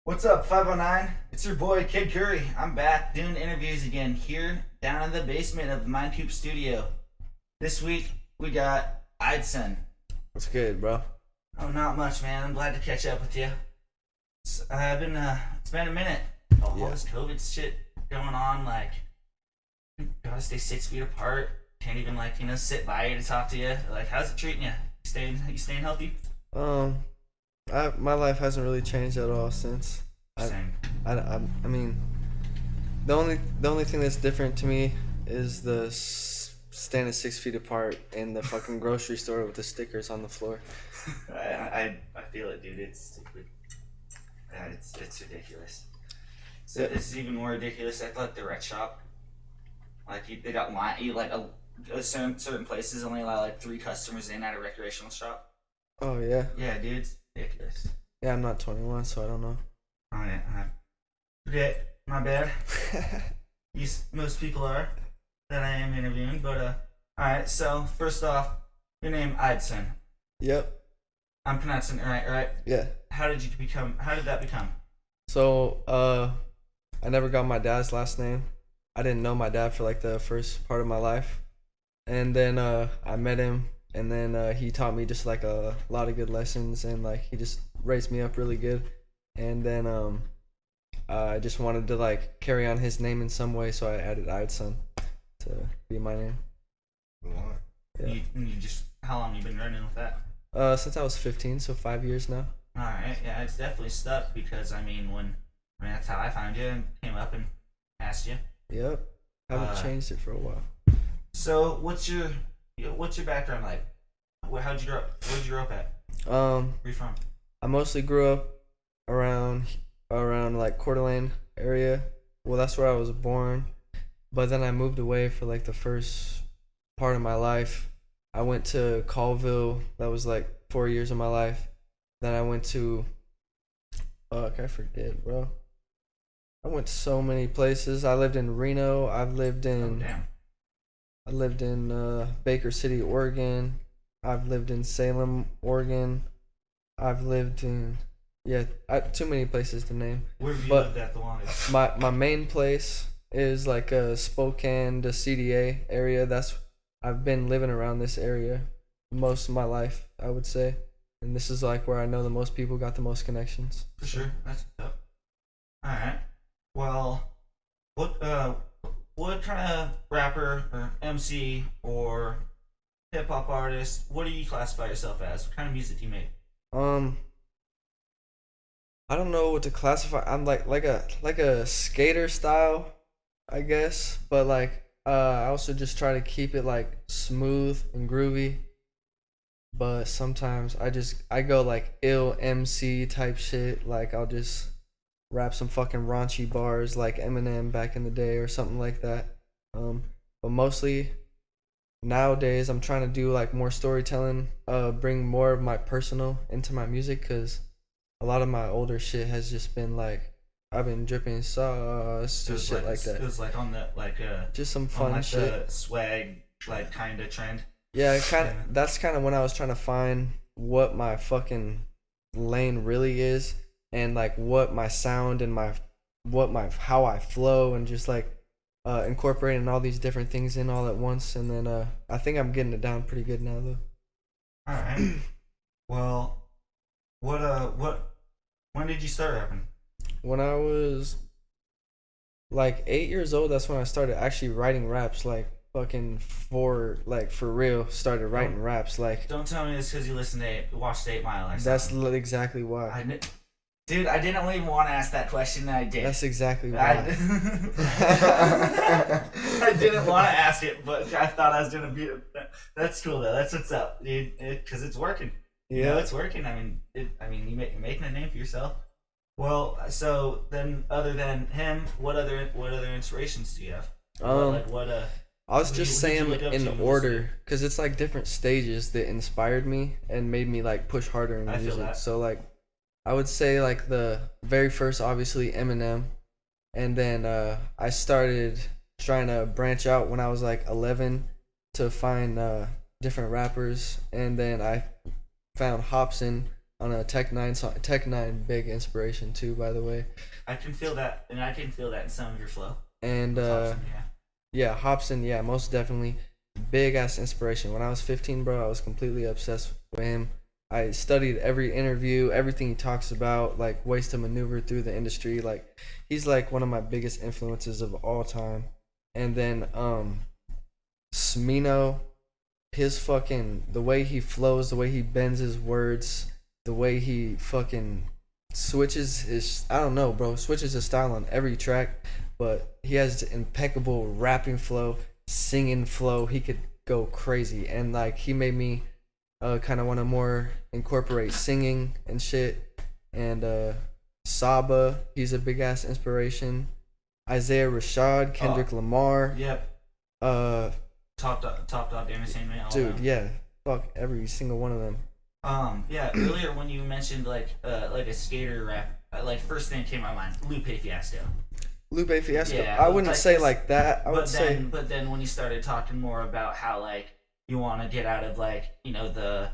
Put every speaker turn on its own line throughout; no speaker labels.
What's up, 509? It's your boy, Kid Curry. I'm back doing interviews again here down in the basement of the Mindcoop studio. This week, we got Eideson.
What's good, bro?
Oh, not much, man. I'm glad to catch up with you. It's been a minute. All this COVID shit going on, like, gotta stay 6 feet apart. Can't even, sit by you to talk to you. Like, how's it treating you? You staying healthy?
My life hasn't really changed at all since.
Same.
I mean, the only thing that's different to me is standing 6 feet apart in the fucking grocery store with the stickers on the floor.
I feel it, dude. It's stupid. It's ridiculous. So this is even more ridiculous. I thought the rec shop, they got certain places only allow 3 customers in at a recreational shop.
Oh yeah.
Yeah, dude, it's ridiculous.
Yeah, I'm not 21, so I don't know.
Oh yeah, okay, my bad. Most people are that I am interviewing, but all right. So first off, your name Eideson.
Yep.
I'm pronouncing it right?
Yeah.
How did that become?
So, I never got my dad's last name. I didn't know my dad for the first part of my life. And then I met him, and then he taught me just a lot of good lessons, and he just raised me up really good. And then I just wanted to carry on his name in some way, so I added Eideson to be my name.
Yeah. You just, how long you been running with that?
Since I was 15, so 5 years now.
All right, yeah, it's definitely stuck because when that's how I found you and came up and asked you.
Yep, haven't changed it for a while.
So what's your background like? How'd you grow up? Where'd you grow up at? Where you from?
I mostly grew up around Coeur d'Alene area. Well, that's where I was born, but then I moved away for the first part of my life. I went to Colville. That was 4 years of my life. Then I went to I forget, bro. I went to so many places. I lived in Reno. I lived in Baker City, Oregon. I've lived in Salem, Oregon. I've lived in too many places to name.
Where have you lived at the longest?
My main place is a Spokane to CDA area. I've been living around this area most of my life, I would say. And this is where I know the most people, got the most connections.
For sure. That's up. All right. Well, what kind of rapper or MC or hip hop artist, what do you classify yourself as? What kind of music do you make?
I don't know what to classify. I'm like a skater style, I guess, but I also just try to keep it smooth and groovy. But sometimes I go ill MC type shit. I'll just rap some fucking raunchy bars like Eminem back in the day or something like that. But mostly nowadays I'm trying to do more storytelling, bring more of my personal into my music, because a lot of my older shit has just been I've been dripping sauce, just shit like that.
It was on the
just some fun shit.
The swag kind of trend.
Yeah, that's kind of when I was trying to find what my fucking lane really is, and what my sound and how I flow, and just incorporating all these different things in all at once. And then I think I'm getting it down pretty good now though.
All right. Well, when did you start rapping?
When I was 8 years old, that's when I started actually writing raps, fucking for real. Started writing raps.
Don't tell me this because you watched 8 Mile or something.
That's exactly why.
Dude, I didn't even want to ask that question, and I did.
That's exactly why.
I didn't want to ask it, but I thought I was gonna be. That's cool though. That's what's up, dude. Because it's working.
Yeah,
it's working. You're making a name for yourself. Well, so then, other than him, what other inspirations do you have?
I was just saying in order, because it's different stages that inspired me and made me push harder in music.
I feel that.
So I would say the very first, obviously Eminem, and then I started trying to branch out when I was 11 to find different rappers, and then I found Hobson on a Tech Nine song. Tech Nine, big inspiration too, by the way.
I can feel that, and I can feel that in some of your flow.
And
Thompson,
yeah, Hobson, yeah, most definitely, big ass inspiration. When I was 15, bro, I was completely obsessed with him. I studied every interview, everything he talks about, like ways to maneuver through the industry. Like, he's like one of my biggest influences of all time. And then Smino, his fucking, the way he flows, the way he bends his words, the way he fucking switches his, I don't know, bro, switches his style on every track. But he has impeccable rapping flow, singing flow. He could go crazy, and like he made me kind of want to more incorporate singing and shit. And Saba, he's a big ass inspiration. Isaiah Rashad, Kendrick Lamar.
Yep. Top dog, Anderson, man.
Dude, yeah, fuck every single one of them.
Yeah. Earlier when you mentioned like a skater rap, like first thing that came to my mind, Lupe Fiasco.
Lupe Fiasco.
Yeah,
I wouldn't
like
say
this,
like that.
But then when you started talking more about how like you want to get out of like the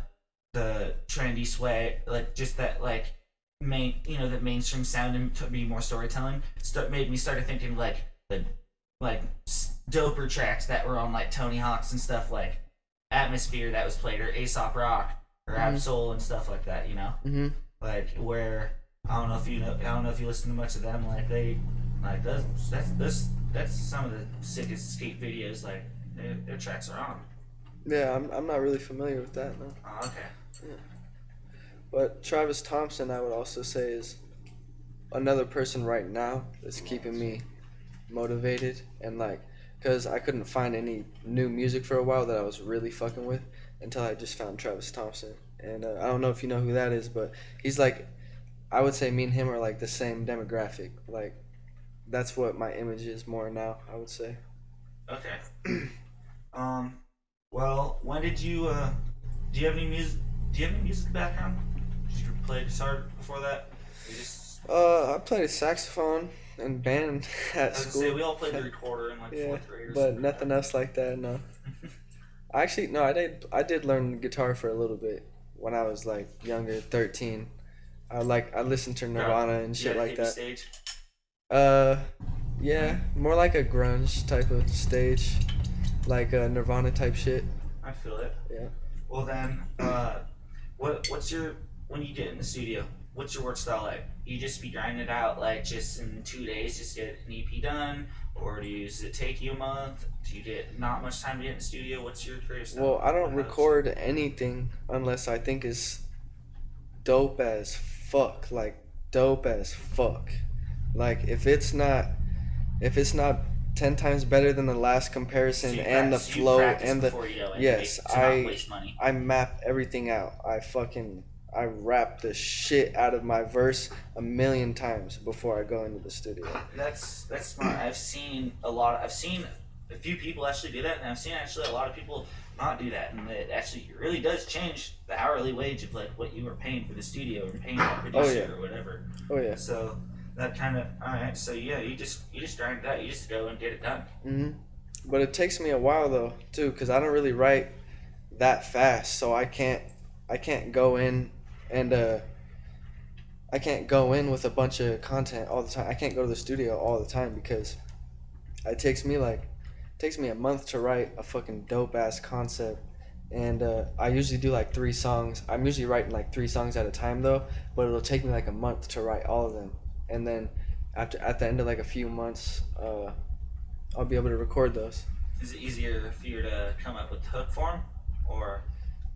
trendy sway, like just that like the mainstream sound and to be more storytelling, made me started thinking like the like doper tracks that were on like Tony Hawk's and stuff, like Atmosphere that was played, or Aesop Rock or Absol and stuff like that.
Mm-hmm.
Like where I don't know if you listen to much of them, like they. Like that's some of the sickest skate videos. Like their tracks are on.
Yeah, I'm not really familiar with that, no.
Oh, okay.
Yeah. But Travis Thompson, I would also say, is another person right now that's keeping me motivated, and like, cause I couldn't find any new music for a while that I was really fucking with until I just found Travis Thompson. And I don't know if you know who that is, but he's like, I would say me and him are like the same demographic, like. That's what my image is more now, I would say.
Okay. Well, when did you do you have any music background? Did you play guitar before that?
I played a saxophone and band at school.
Say, we all played the recorder in like fourth grade or something.
But nothing else like that, no. Actually, no, I did learn guitar for a little bit when I was like younger, 13. I listened to Nirvana and shit like that.
Stage?
Yeah, more like a grunge type of stage, like a Nirvana type shit.
I feel it.
Yeah.
Well then, what's your, when you get in the studio, what's your work style like? You just be grinding it out like just in 2 days, just get an EP done, or does it take you a month? Do you get not much time to get in the studio? What's your creative style?
Well, I don't record anything unless I think is dope as fuck, like dope as fuck. Like if it's not 10 times better than the last comparison, and the flow and the yes, I map everything out. I rap the shit out of my verse 1,000,000 times before I go into the studio.
That's smart. I've seen a few people actually do that, and I've seen actually a lot of people not do that, and it actually really does change the hourly wage of like what you were paying for the studio or paying a producer or whatever.
Oh yeah.
So that kind of, alright, so yeah, you just grind it out, you just go and get it done.
Mm-hmm. But it takes me a while though too, because I don't really write that fast, so I can't go in and I can't go in with a bunch of content all the time. I can't go to the studio all the time because it takes me a month to write a fucking dope ass concept. And I usually do like 3 songs. I'm usually writing like 3 songs at a time though, but it'll take me like a month to write all of them. And then at the end of like a few months, I'll be able to record those.
Is it easier for you to come up with hook form, or?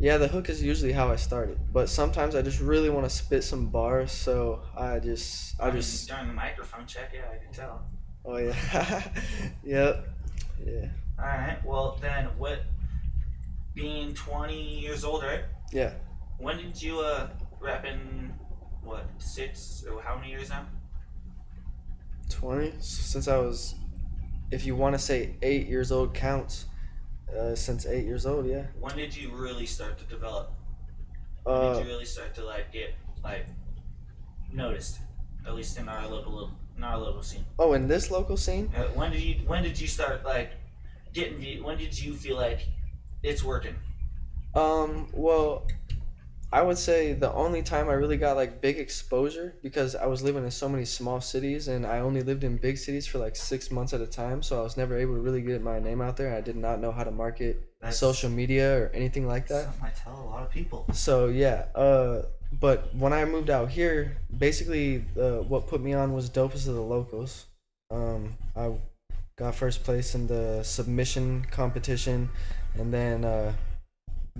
Yeah, the hook is usually how I started, but sometimes I just really want to spit some bars, so I just
during the microphone check, yeah, I can tell.
Oh yeah, yep, yeah.
All right, well then, being 20 years old, right?
Yeah.
When did you rap in? What, 6 or how many years now?
20 since I was, if you want to say 8 years old counts, since 8 years old, yeah.
When did you really start to develop? When did you really start to like get like noticed, at least in our local scene?
Oh, in this local scene?
When did you start like getting? When did you feel like it's working?
Well, I would say the only time I really got like big exposure, because I was living in so many small cities and I only lived in big cities for like 6 months at a time, so I was never able to really get my name out there. I did not know how to market
That's
social media or anything like that.
something I tell a lot of people.
So yeah, but when I moved out here, basically, what put me on was dopest of the locals. I got first place in the submission competition, and then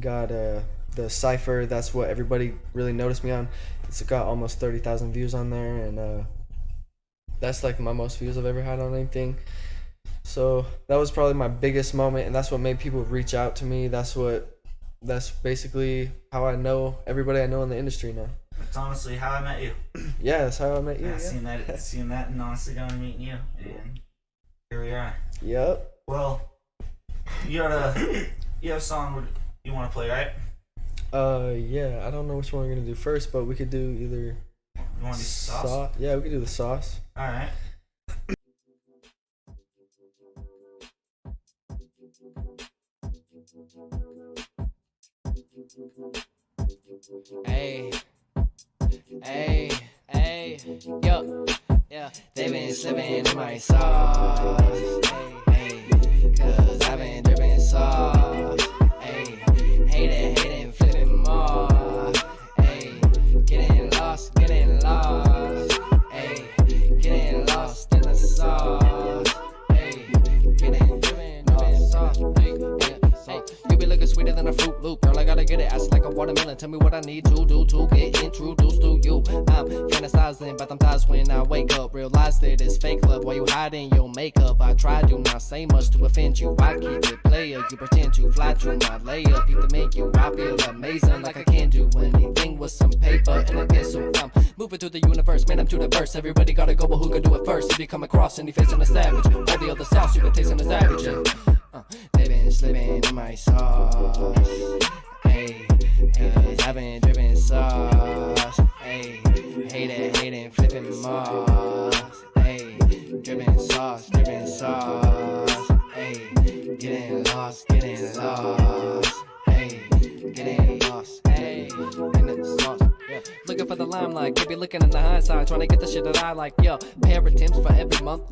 got the cipher. That's what everybody really noticed me on. It's got almost 30,000 views on there, and that's like my most views I've ever had on anything. So that was probably my biggest moment, and that's what made people reach out to me. That's basically how I know everybody I know in the industry now.
That's honestly how I met you.
Yeah, that's how I met you.
Yeah,
Yeah.
seeing that, and honestly going and meeting you, and here we are.
Yep.
Well, you have a song you want to play, right?
Yeah. I don't know which one we're gonna do first, but we could do either.
You want to do sauce?
Yeah, we could do the sauce.
All right.
Hey, hey, hey, yo, yeah, they been slipping in my sauce. Hey, hey, cause I've been dripping sauce. Hey, hating, flipping more. Hey, getting lost. Hey, getting lost in the sauce. Hey, dripping sauce. Hey, hey, you be looking sweeter than a Fruit Loop. Girl, I gotta get it. Ass like a watermelon. Tell me what I need to do to get introduced to you. I'm fantasizing about them thighs when I wake up. Realize that it's fake love while you hiding your makeup. I try to not say much to offend you. I keep it player. You pretend to fly through my layup. Peep the menu. I feel amazing like I can do anything with some paper and a pencil. I'm moving to the universe. Man, I'm too diverse. Everybody gotta go, but who could do it first? If you come across any facing a savage, all the other sauce you can taste in the savage. They been slipping in my sauce. Hey, cause I've been dripping sauce. Hey, hating, flipping moss. Hey, dripping sauce. Hey, getting lost. Hey, getting lost. Hey, in the sauce. Yeah. Looking for the limelight, could be looking in the hindsight, trying to get the shit that I like. Yo, pair of Timbs for every month.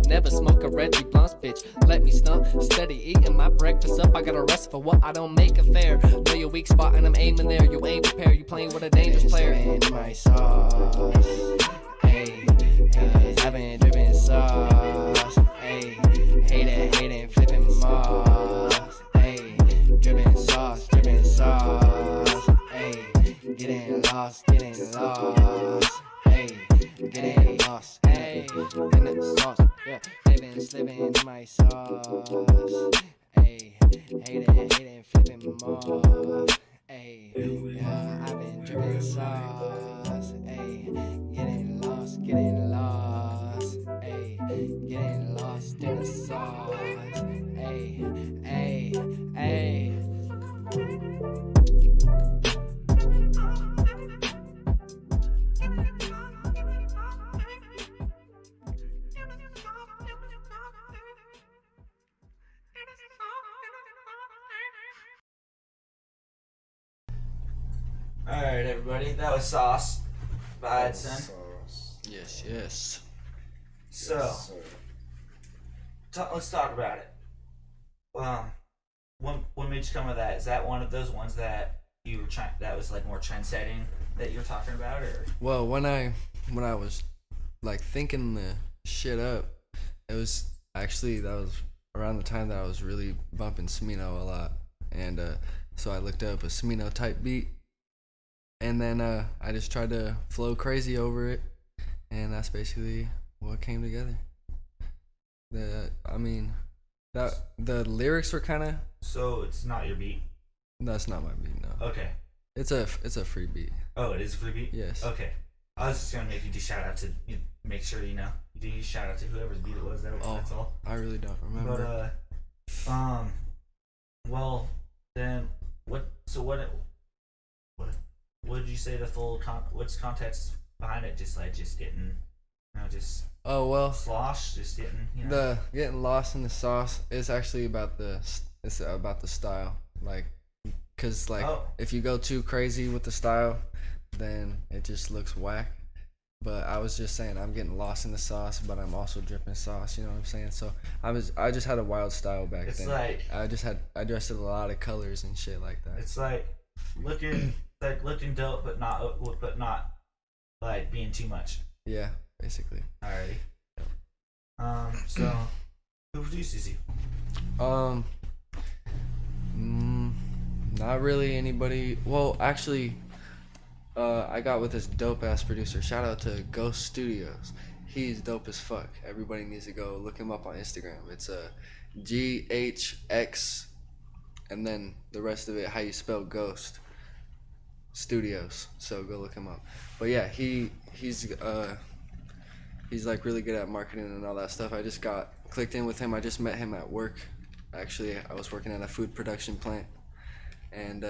Never smoke a Reggie blunts, bitch. Let me stunt, steady eating my breakfast up. I got arrested for what I don't make it fair. Know your weak spot and I'm aiming there. You ain't prepared, you playing with a dangerous player. In my sauce, hey, cause I've been dripping sauce. Hey, hating, flipping moss. Hey, dripping sauce. Hey, getting lost. Hey, getting lost. Hey, in the sauce. Yeah, they been slipping in my sauce. Hey, hating, flipping more. Hey, yeah, I've been dripping sauce. Hey, getting lost. Hey, getting lost in the sauce. Hey.
Alright, everybody. That was Sauce by Eideson.
Yes.
So,
Yes, sir.
let's talk about it. What made you come with that? Is that one of those ones that you were trying, that was like more trend setting that you were talking about, or?
Well, when I was like thinking the shit up, it was actually, that was around the time that I was really bumping Smino a lot, and so I looked up a Smino type beat, and then I just tried to flow crazy over it, and that's basically what came together. The lyrics were kind of.
So it's not your beat.
That's not my beat, no.
Okay.
It's a free beat.
Oh, it is a free beat.
Yes.
Okay. I was just gonna make you do shout out to, make sure you know. You do shout out to whoever's beat it was. That's all.
I really don't remember.
But well, then what? So what did you say the full what's context behind it? Just getting, just
Oh well.
slosh, just getting,
The getting lost in the sauce is actually about the style, like, because like
Oh.
if you go too crazy with the style, then it just looks whack. But I was just saying I'm getting lost in the sauce, but I'm also dripping sauce. You know what I'm saying? So I just had a wild style back
It's
then.
like
I dressed in a lot of colors and shit like that.
it's like looking dope, but not like being too much.
Yeah, basically.
Alrighty. So who produces you?
Not really anybody. Well, actually, I got with this dope ass producer. Shout out to Ghost Studios. He's dope as fuck. Everybody needs to go look him up on Instagram. It's GHX, and then the rest of it how you spell Ghost Studios. So go look him up. But yeah, he's like really good at marketing and all that stuff. I just got clicked in with him. I just met him at work. Actually, I was working at a food production plant, and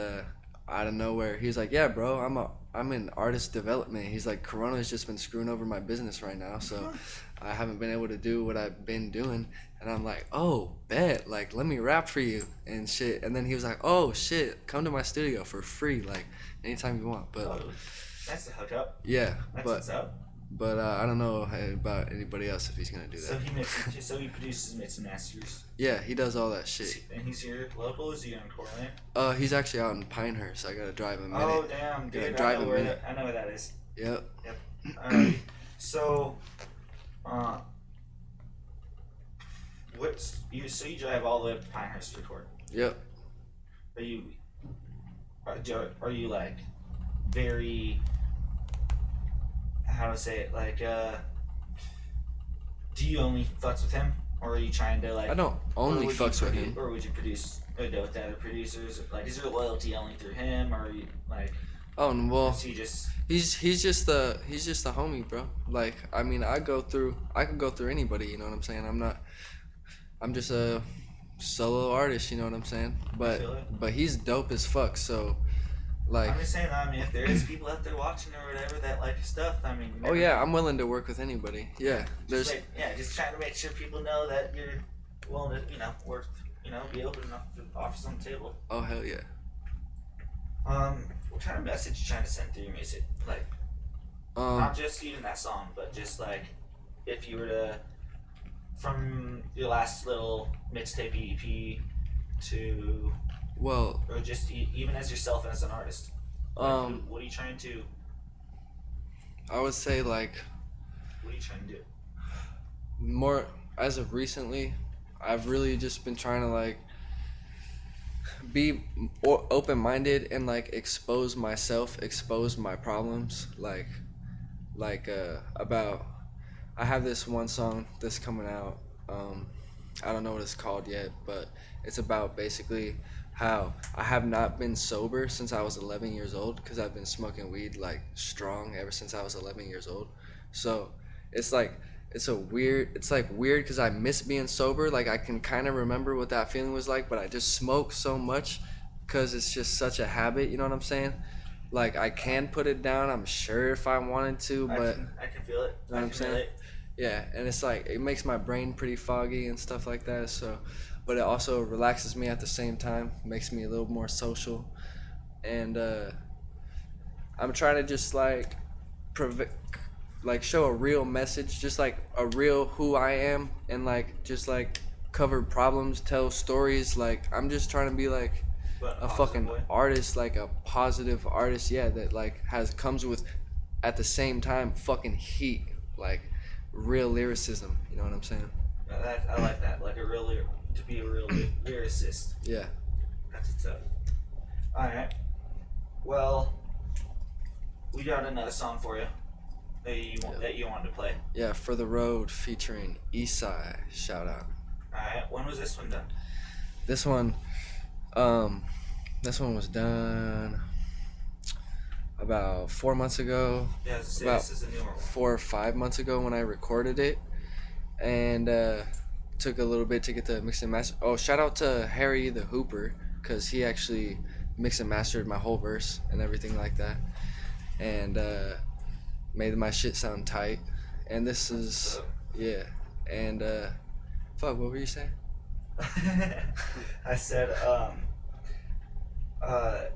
out of nowhere, he's like, "Yeah, bro, I'm in artist development." He's like, "Corona's just been screwing over my business right now, so I haven't been able to do what I've been doing." And I'm like, "Oh, bet, like let me rap for you and shit." And then he was like, "Oh shit, come to my studio for free, like anytime you want." But
That's a hookup.
yeah,
That's
but
what's up.
I don't know about anybody else if he's gonna do that.
So he produces mix and masters.
Yeah, he does all that shit.
And he's here local. Is he in Cortland?
He's actually out in Pinehurst. I gotta drive a minute.
Oh damn, dude!
Yeah,
I
drive
know
a
where
minute.
I know where that is.
Yep.
Alright. So, so you drive all the way up to Pinehurst to record?
Yep.
Are you like very, how to say it, like do you only fucks with him, or are you trying to like?
I don't only fucks with him.
Or would you produce with the other producers? Like, is your loyalty only through him, or are you like?
Oh well,
Is he just?
he's just the homie, bro. Like I mean, I could go through anybody. You know what I'm saying? I'm just a solo artist. You know what I'm saying? But he's dope as fuck. So like.
I'm just saying. I mean, if there is people out there watching or whatever that like his stuff, I mean.
Oh yeah, I'm willing to work with anybody. Yeah, there's.
Just trying to make sure people know that you're willing to, work, be open enough to offers on the table.
Oh hell yeah.
What kind of message you trying to send through your music? Like, not just even that song, but just like, if you were to, from your last little mixtape EP to,
well,
or just even as yourself as an artist. Like, what are you trying to?
I would say like.
What are you trying to do?
More as of recently, I've really just been trying to like be open-minded and like expose myself, expose my problems, like about. I have this one song that's coming out. I don't know what it's called yet, but it's about basically how I have not been sober since I was 11 years old, because I've been smoking weed like strong ever since I was 11 years old. So it's like weird because I miss being sober. Like I can kind of remember what that feeling was like, but I just smoke so much because it's just such a habit. You know what I'm saying? Like I can put it down, I'm sure, if I wanted to, but
I can feel it.
You know what I'm saying? Yeah, and it's like it makes my brain pretty foggy and stuff like that. So, but it also relaxes me at the same time, makes me a little more social, and I'm trying to just like show a real message, just like a real who I am, and like just like cover problems, tell stories. Like I'm just trying to be like a fucking artist, like a positive artist, yeah, that like comes with at the same time fucking heat, like real lyricism. You know what I'm saying?
I like that, like to be a real lyricist.
Yeah.
That's what's up. All right. Well, we got another song for you that you wanted to play.
Yeah, For the Road featuring Eastside. Shout out.
All right. When was this one done?
This one was done about 4 months ago.
Yeah, this is a newer one.
4 or 5 months ago when I recorded it, and took a little bit to get the mix and master. Oh, shout out to Harry the Hooper, because he actually mixed and mastered my whole verse and everything like that, and made my shit sound tight. And this is and fuck, what were you saying?
I said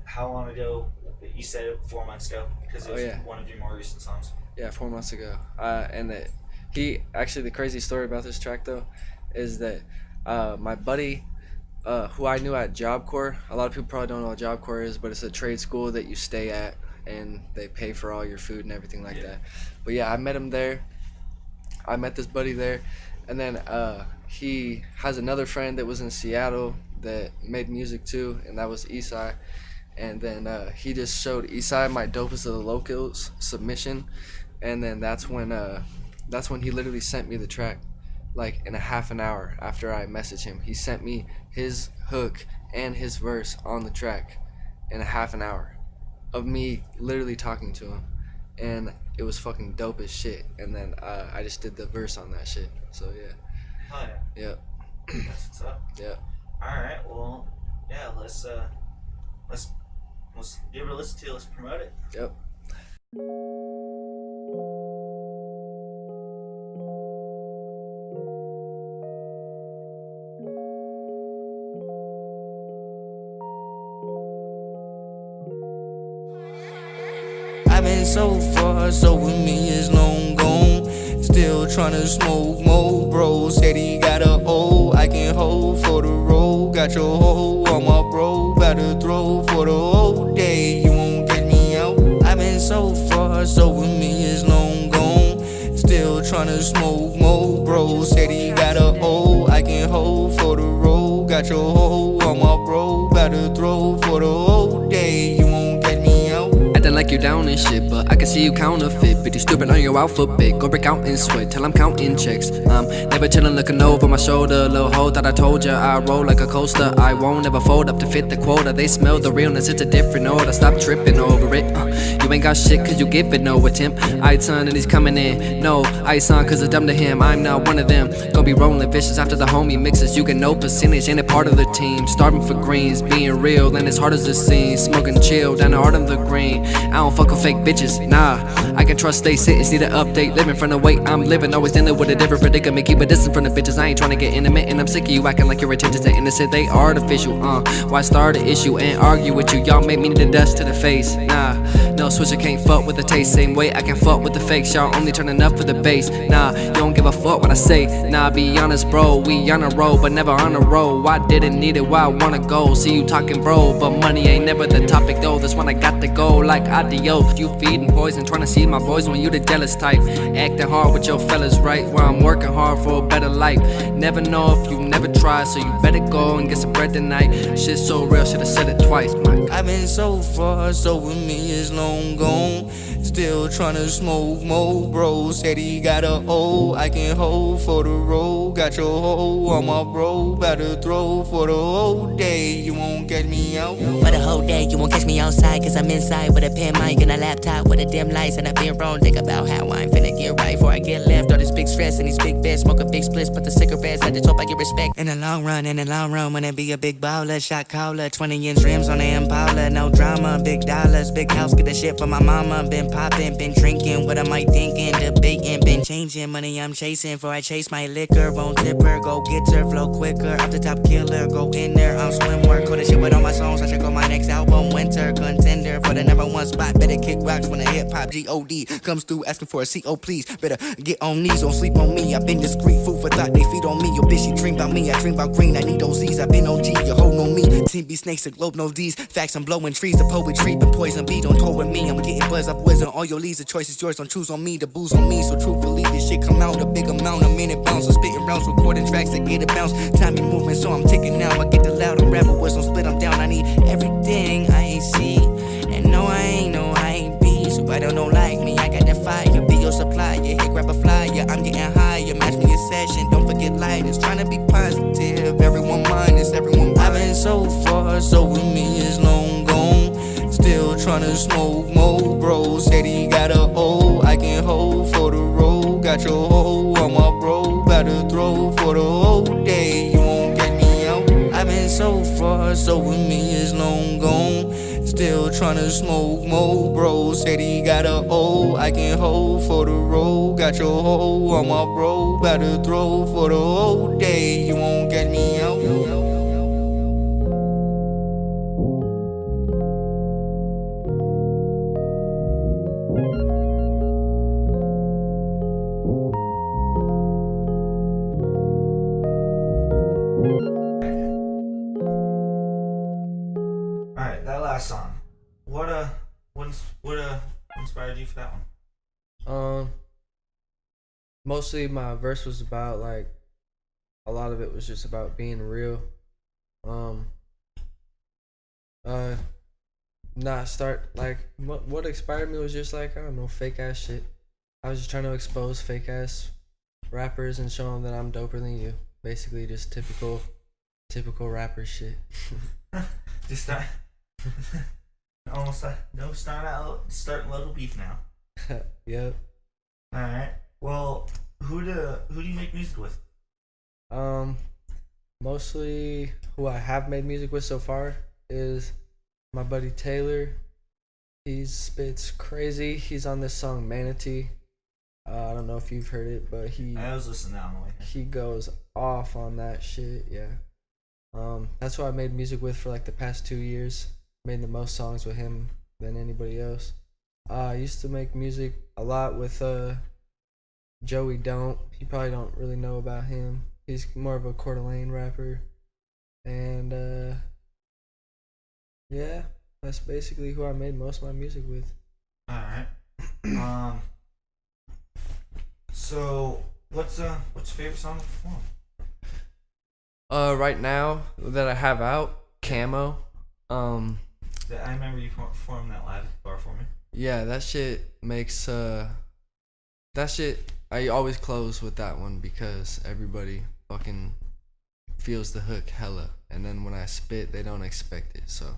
How long ago? You said it 4 months ago because it was
yeah.
one of your more recent songs.
Yeah, 4 months ago. He actually, the crazy story about this track though is that my buddy, who I knew at Job Corps, a lot of people probably don't know what Job Corps is, but it's a trade school that you stay at and they pay for all your food and everything like that. But yeah, I met him there. I met this buddy there, and then he has another friend that was in Seattle that made music too, and that was Esai. And then he just showed Esai my Dopest of the Locals submission, and then that's when he literally sent me the track, like in a half an hour after I messaged him. He sent me his hook and his verse on the track in a half an hour of me literally talking to him, and it was fucking dope as shit. And then I just did the verse on that shit. So yeah.
Oh yeah.
Yep.
That's what's up.
Yep.
All right. Well, yeah. Let's give it a listen to. Let's promote it.
Yep.
I've been so far, so with me is long gone. Still tryna smoke more, bro. Said he got a O, I can hold for the road. Got your hoe on my bro, about to throw for the whole day. You won't get me out. I've been so far, so with me is long gone. Still tryna smoke more, bro. Said he got a O, I can hold for the road. Got your hoe on my bro, about to throw for the whole day. You won't get me out.
Acting like you down and shit, but I can see you counterfeit. Bitch, you stupid on your alphabet. Go break out and sweat till I'm counting checks. Never chillin', looking over my shoulder. Little hoe that I told ya, I roll like a coaster. I won't ever fold up to fit the quota. They smell the realness, it's a different order. Stop tripping over it. You ain't got shit cause you give it no attempt. Eideson and he's coming in. No, Eideson cause it's dumb to him. I'm not one of them. Go be rolling vicious after the homie mixes. You get no percentage, ain't a part of the team. Starving for greens, being real, and as hard as it seems. Smoking chill down the heart of the green. I don't fuck with fake bitches, nah. I can trust they sentence, need an update. Living from the way I'm living, always dealing with a different predicament. Keep a distance from the bitches, I ain't trying to get intimate. And I'm sick of you acting like your intentions are innocent. They artificial, why start an issue and argue with you? Y'all make me need the dust to the face, nah. No switcher can't fuck with the taste. Same way I can fuck with the fakes. Y'all only turning up for the bass, nah. You don't give a fuck what I say, nah. Be honest, bro, we on a roll, but never on a roll. I didn't need it, why I wanna go. See you talking, bro, but money ain't never the topic though. That's when I got to go, like adios. You feeding poison, trying to see my boys when you the jealous type. Acting hard with your fellas, right? Where I'm working hard for a better life. Never know if you never try, so you better go and get some bread tonight. Shit so real, should've said it twice, Mike.
I've been so far, so with me is long gone. Still tryna smoke more, bro. Said he got a O, I can hold for the road. Got your hoe on my bro, about to throw for the whole day. You won't get me out.
For the whole day, you won't catch me outside, cause I'm inside with a pen mic and a laptop with a dim lights. And I've been wrong, think about how I'm finna get right before I get left. All this big stress and these big beds, smoke a big splits, put the cigarettes. I just hope I get respect. In the long run, wanna be a big baller, shot caller, 20-inch rims on the Impala, no drama, big dollars, big house, get the shit for my mama. Been popping, been drinking, what am I thinking? Debating, been changing, money I'm chasing. Before I chase my liquor, won't tip her, go get her, flow quicker, off the top killer, go in there, I'm swimwear, cool the shit with all my songs. I should go my next album, winter contender for the #1 spot. Better kick rocks when the hip hop G.O.D. comes through asking for a C.O. please. Better get on knees, don't sleep on me. I've been discreet, food for thought, they feed on me. Your bitch, she dream about me, I dream about green. I need those Z's, I've been OG, your hoe know me. Team B snakes, the globe knows these. Facts, I'm blowing trees, the poetry, been poison beat, don't tour with me. I'm getting buzz up wisdom, all your leads, the choice is yours. Don't choose on me, the booze on me. So truthfully, this shit come out a big amount, a minute bounce. So spitting rounds, recording tracks that get a bounce. Time me moving, so I'm ticking now. I get the loud and rapper words, don't split them down. I need everything I ain't see, and no I ain't be. So I don't know like me, I got that fire. Be your supplier, hit grab a flyer. I'm getting higher, match me a session. Don't forget lighters, trying to be positive. Everyone minus, everyone mine. I've been so far, so with me is long gone. Still tryna smoke more, bro. Said he got a O, I can hold for the road. Got your hoe on my bro, about to throw for the whole day. You won't get me out. I've been so far, so with me is long gone. Still tryna smoke more, bro. Said he got a O, I can hold for the road. Got your hoe on my bro, about to throw for the whole day. You won't get me out.
last song. What inspired you for that one?
Mostly my verse was about like a lot of it was just about being real. Not start like what inspired me was just like I don't know, fake ass shit. I was just trying to expose fake ass rappers and show them that I'm doper than you. Basically, just typical rapper shit.
Just start. Almost no starting local beef now.
Yep.
All right. Well, who do you make music with?
Mostly who I have made music with so far is my buddy Taylor. He spits crazy. He's on this song Manatee. I don't know if you've heard it, but
I was listening to that one.
he goes off on that shit. Yeah. That's who I made music with for like the past 2 years. Made the most songs with him than anybody else. I used to make music a lot with Joey Don't. You probably don't really know about him. He's more of a Coeur d'Alene rapper. And yeah, that's basically who I made most of my music with.
All right. So what's your favorite song to perform?
Right now that I have out, Camo.
I remember you performed that live at the bar for me.
Yeah, that shit makes that shit I always close with that one because everybody fucking feels the hook hella, and then when I spit they don't expect it, so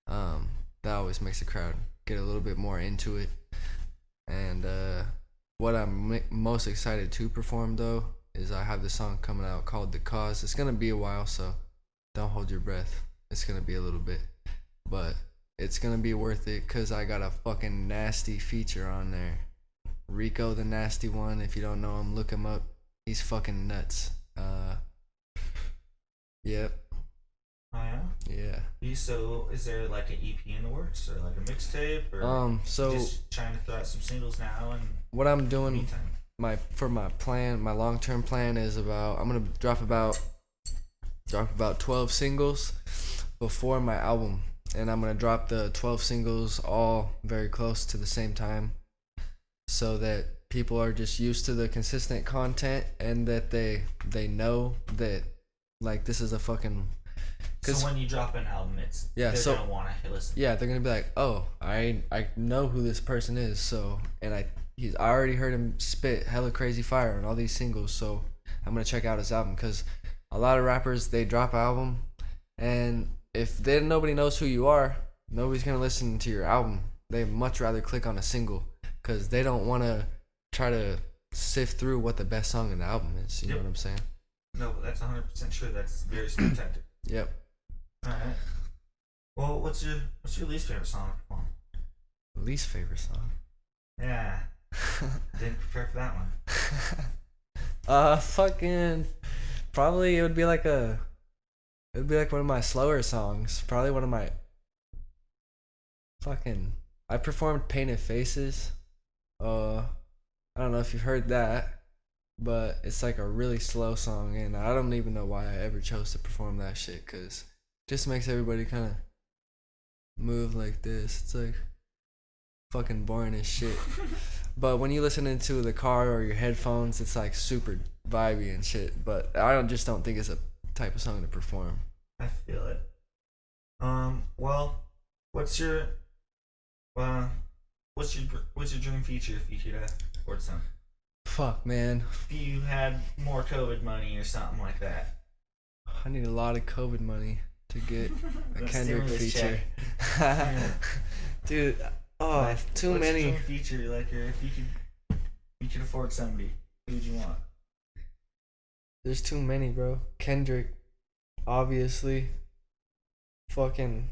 that always makes the crowd get a little bit more into it. And what I'm most excited to perform though is I have this song coming out called The Cause. It's gonna be a while, so don't hold your breath. It's gonna be a little bit, but it's gonna be worth it because I got a fucking nasty feature on there. Rico the Nasty One, if you don't know him, look him up. He's fucking nuts. Yep.
Oh yeah?
Yeah.
So is there like an EP in the works or like a mixtape or
So
just trying to throw out some singles now and
what I'm doing
meantime?
my long-term plan is I'm gonna drop about 12 singles before my album, and I'm gonna drop the 12 singles all very close to the same time so that people are just used to the consistent content and that they know that like this is a fucking
So when you drop an album, they're gonna want to listen.
Yeah, they're gonna be like, oh, I know who this person is, so and I already heard him spit hella crazy fire on all these singles, so I'm gonna check out his album because a lot of rappers they drop an album, and if nobody knows who you are, nobody's gonna listen to your album. They much rather click on a single because they don't want to try to sift through what the best song in the album is. You know what I'm saying?
No, but that's 100% true. That's very smart tactic.
Yep.
All right. Well, what's your least favorite song to perform?
Least favorite song?
Yeah. Didn't prepare for that one.
Fucking probably it would be like one of my slower songs. Probably one of my I performed Painted Faces. I don't know if you've heard that, but it's like a really slow song, and I don't even know why I ever chose to perform that shit, cause it just makes everybody kind of move like this. It's like fucking boring as shit. But when you listen into the car or your headphones, it's like super vibey and shit. But I just don't think it's a type of song to perform.
I feel it. Well, what's your dream feature if you could afford some?
Fuck, man.
If you had more COVID money or something like that.
I need a lot of COVID money to get a
The
Kendrick
stimulus
feature. Dude, too
what's
many.
Your dream feature, like, if you could afford somebody, who would you want?
There's too many, bro. Kendrick, obviously. Fucking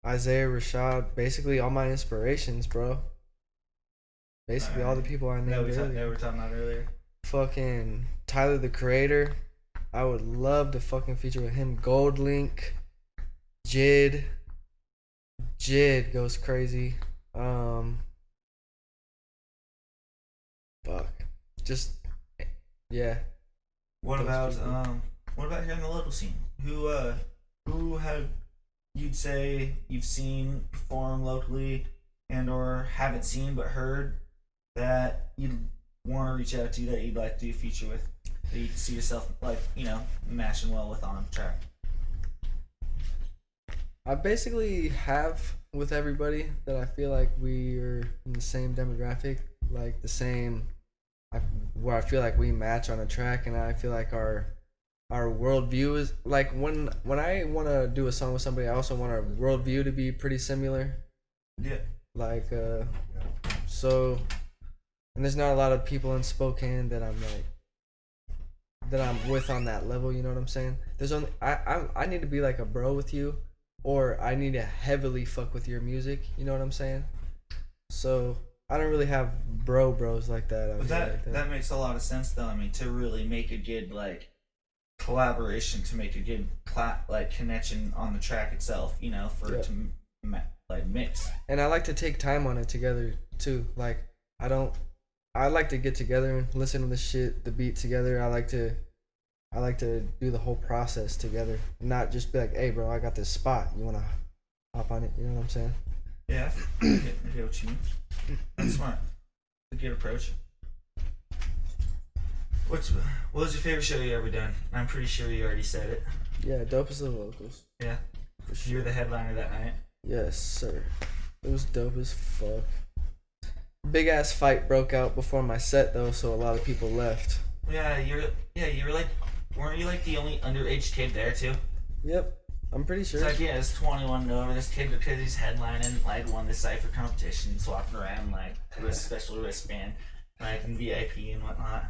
Isaiah Rashad. Basically all my inspirations, bro. Basically all the people I named
that
earlier.
we were talking about earlier.
Fucking Tyler the Creator. I would love to fucking feature with him. Gold Link. Jid goes crazy. Fuck. Just yeah.
What
Those
about
people.
what about here in the local scene? who have you'd say you've seen perform locally and or haven't seen but heard that you'd want to reach out to, that you'd like to do a feature with, that you can see yourself like, you know, matching well with on track?
I basically have with everybody that I feel like we're in the same demographic, like the same, where I feel like we match on a track, and I feel like our worldview is like when I want to do a song with somebody, I also want our worldview to be pretty similar.
Yeah.
Like so, and there's not a lot of people in Spokane that I'm with on that level. You know what I'm saying? There's only I need to be like a bro with you, or I need to heavily fuck with your music. You know what I'm saying? So I don't really have bros like that.
But that makes a lot of sense though. I mean, to really make a good like collaboration, to make a good like connection on the track itself, you know, for it to like mix.
And I like to take time on it together too. Like I like to get together and listen to the shit, the beat together. I like to do the whole process together, not just be like, hey bro, I got this spot, you wanna hop on it? You know what I'm saying?
Yeah, I get what you mean. That's smart. A good approach. What was your favorite show you ever done? I'm pretty sure you already said it.
Yeah, Dope as the Locals.
Yeah.
For sure.
You were the headliner that night.
Yes, sir. It was dope as fuck. Big ass fight broke out before my set though, so a lot of people left.
Yeah, you were like, weren't you like the only underage kid there too?
Yep, I'm pretty sure.
It's like, yeah, it's 21 and over. This kid, because he's headlining, like won the Cypher competition, swapping around like with a special wristband, like in VIP and whatnot.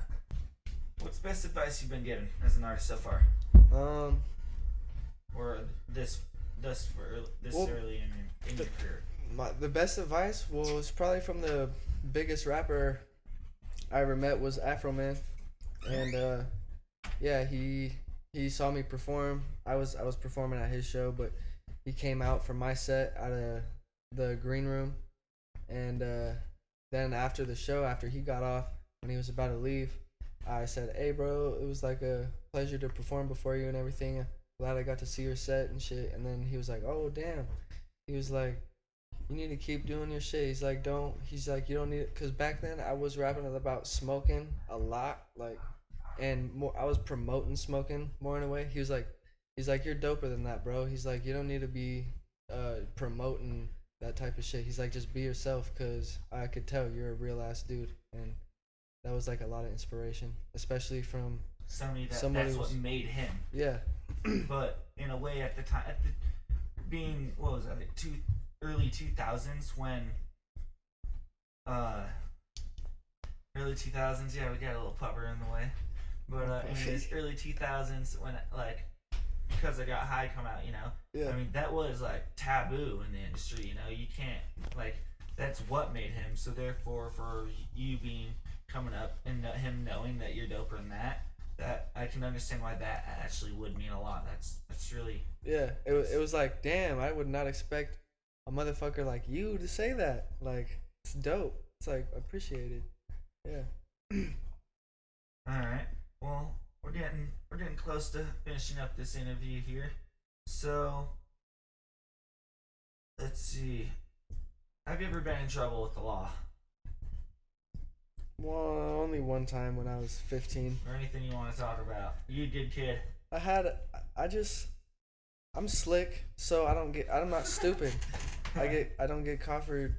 What's the best advice you've been given as an artist so far? Or this early in your career?
The best advice was probably from the biggest rapper I ever met was Afro Man, and yeah, he saw me perform. I was performing at his show, but he came out for my set out of the green room, and then after the show, after he got off, when he was about to leave, I said, hey bro, it was like a pleasure to perform before you and everything. Glad I got to see your set and shit. And then he was like, oh damn. He was like, you need to keep doing your shit. He's like, you don't need it. Cause back then I was rapping about smoking a lot, like, and more, I was promoting smoking more in a way. He's like, you're doper than that, bro. He's like, you don't need to be promoting that type of shit. He's like, just be yourself, cause I could tell you're a real ass dude. And that was like a lot of inspiration, especially from
somebody
somebody
that's what made him.
Yeah.
But in a way, at the time, being, what was that, early 2000s when, early 2000s, yeah, we got a little pupper in the way. But anyways, early 2000s when, like, Because I Got High come out, you know?
Yeah.
I mean, that was, like, taboo in the industry, you know? You can't, like, that's what made him. So therefore, for you coming up and him knowing that you're doper than that I can understand why that actually would mean a lot. That's really,
yeah. It was like, damn, I would not expect a motherfucker like you to say that. Like, it's dope. It's like appreciated. Yeah.
all right. Well, we're getting close to finishing up this interview here. So let's see. Have you ever been in trouble with the law?
Well, only one time when I was 15.
Or anything you want to talk about? You a good kid.
I'm slick, so I'm not stupid. I don't get caught for,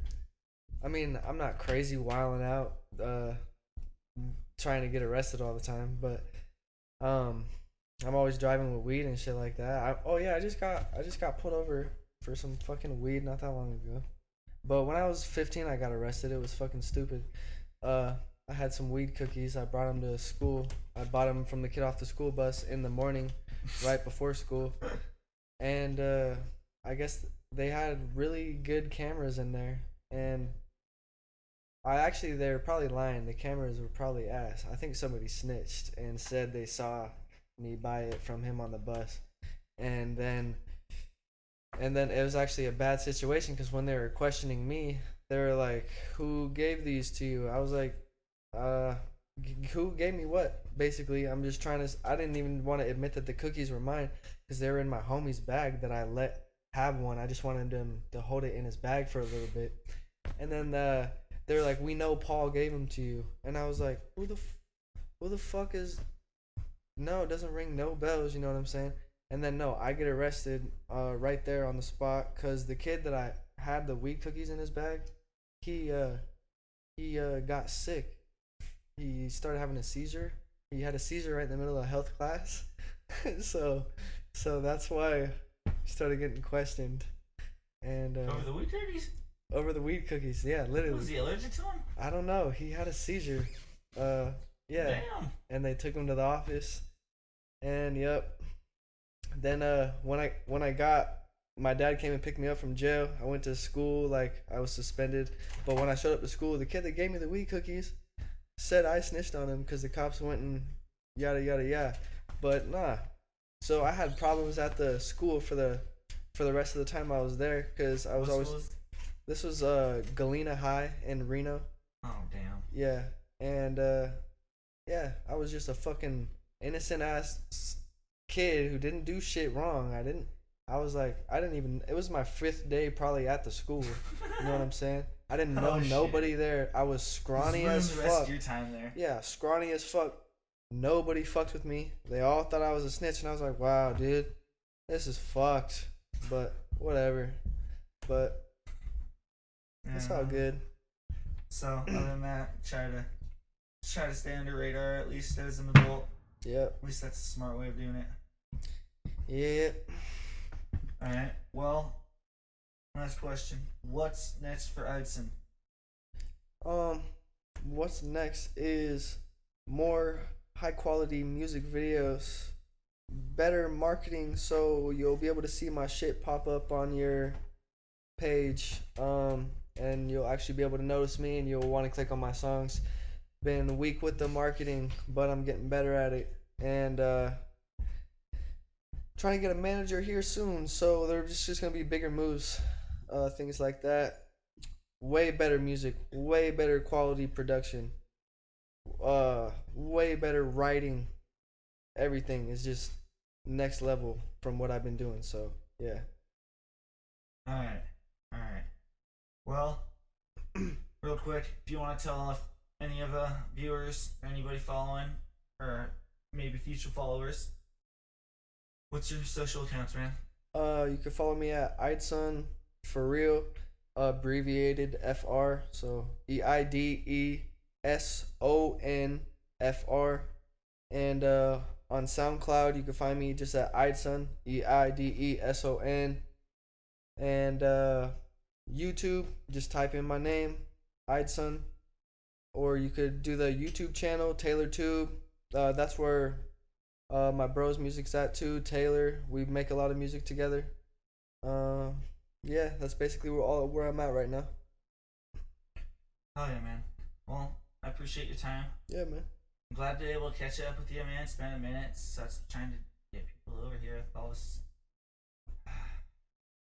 I mean, I'm not crazy wilding out, trying to get arrested all the time, but, I'm always driving with weed and shit like that. I just got pulled over for some fucking weed not that long ago. But when I was 15, I got arrested. It was fucking stupid. I had some weed cookies. I brought them to school. I bought them from the kid off the school bus in the morning, right before school. And I guess they had really good cameras in there. And they're probably lying. The cameras were probably ass. I think somebody snitched and said they saw me buy it from him on the bus. And then it was actually a bad situation because when they were questioning me, they were like, who gave these to you? I was like, who gave me what? Basically, I'm just trying to. I didn't even want to admit that the cookies were mine because they were in my homie's bag that I let have one. I just wanted him to hold it in his bag for a little bit, and then they're like, "We know Paul gave them to you," and I was like, "Who the fuck is?" No, it doesn't ring no bells. You know what I'm saying? And then no, I get arrested right there on the spot because the kid that I had the weed cookies in his bag, he got sick. He started having a seizure. He had a seizure right in the middle of health class. so that's why he started getting questioned. And
Over the weed cookies?
Over the weed cookies, yeah, literally.
Was he allergic to them?
I don't know. He had a seizure. Yeah.
Damn.
And they took him to the office. And yep. Then when I got my dad came and picked me up from jail. I went to school, like I was suspended. But when I showed up to school, the kid that gave me the weed cookies said I snitched on him because the cops went and yada yada yada. But nah. So I had problems at the school for the rest of the time I was there because I was This was Galena High in Reno.
Oh damn.
Yeah, and yeah, I was just a fucking innocent ass kid who didn't do shit wrong. It was my 5th day probably at the school. You know what I'm saying? I didn't know nobody there. I was scrawny as
the rest
fuck.
of your time there.
Yeah, scrawny as fuck. Nobody fucked with me. They all thought I was a snitch, and I was like, wow, dude, this is fucked. But whatever. But it's all good.
So other than that, try to stay under radar at least as an adult.
Yep.
At least that's a smart way of doing it.
Yep.
All right. Well, last question. What's next for Eideson?
What's next is more high quality music videos, better marketing, so you'll be able to see my shit pop up on your page. And you'll actually be able to notice me, and you'll want to click on my songs. Been weak with the marketing, but I'm getting better at it. And trying to get a manager here soon, so there's just gonna be bigger moves, things like that. Way better music, way better quality production, way better writing. Everything is just next level from what I've been doing. So yeah.
All right. Well, real quick, if you want to tell any of the viewers or anybody following, or maybe future followers, what's your social accounts, man?
You can follow me at Eideson for real, abbreviated FR. So EIDESONFR, and on SoundCloud you can find me just at Eideson, EIDESON, and YouTube, just type in my name, Eideson, or you could do the YouTube channel, TaylorTube. That's where my bro's music's at too, Taylor. We make a lot of music together. Yeah, that's basically where I'm at right now.
Oh yeah, man. Well, I appreciate your time.
Yeah, man.
I'm glad to be able to catch up with you, man. Spend a minute. Such trying to get people over here with all this.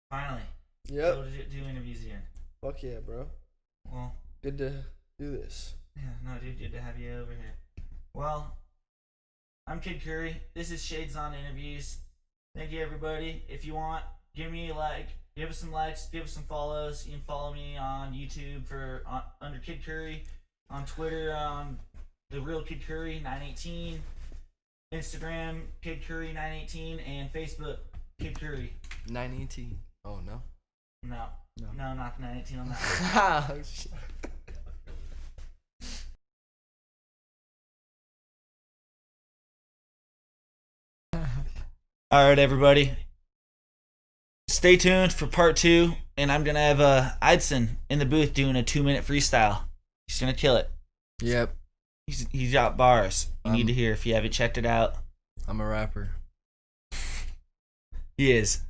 Finally.
Yep.
Able to do interviews again.
Fuck yeah, bro.
Well,
good to do this.
Yeah, no, dude, good to have you over here. Well, I'm Kid Curry. This is Shades On Interviews. Thank you, everybody. If you want, give me a like, give us some likes, give us some follows. You can follow me on YouTube under Kid Curry, on Twitter on The Real Kid Curry 918, Instagram Kid Curry 918, and Facebook Kid Curry
918. Oh no.
No, not the 918 on that.
Oh, shit.
All right, everybody. Stay tuned for part 2, and I'm gonna have Eideson in the booth doing a 2-minute freestyle. He's gonna kill it.
Yep.
He's got bars. You need to hear if you haven't checked it out.
I'm a rapper.
He is.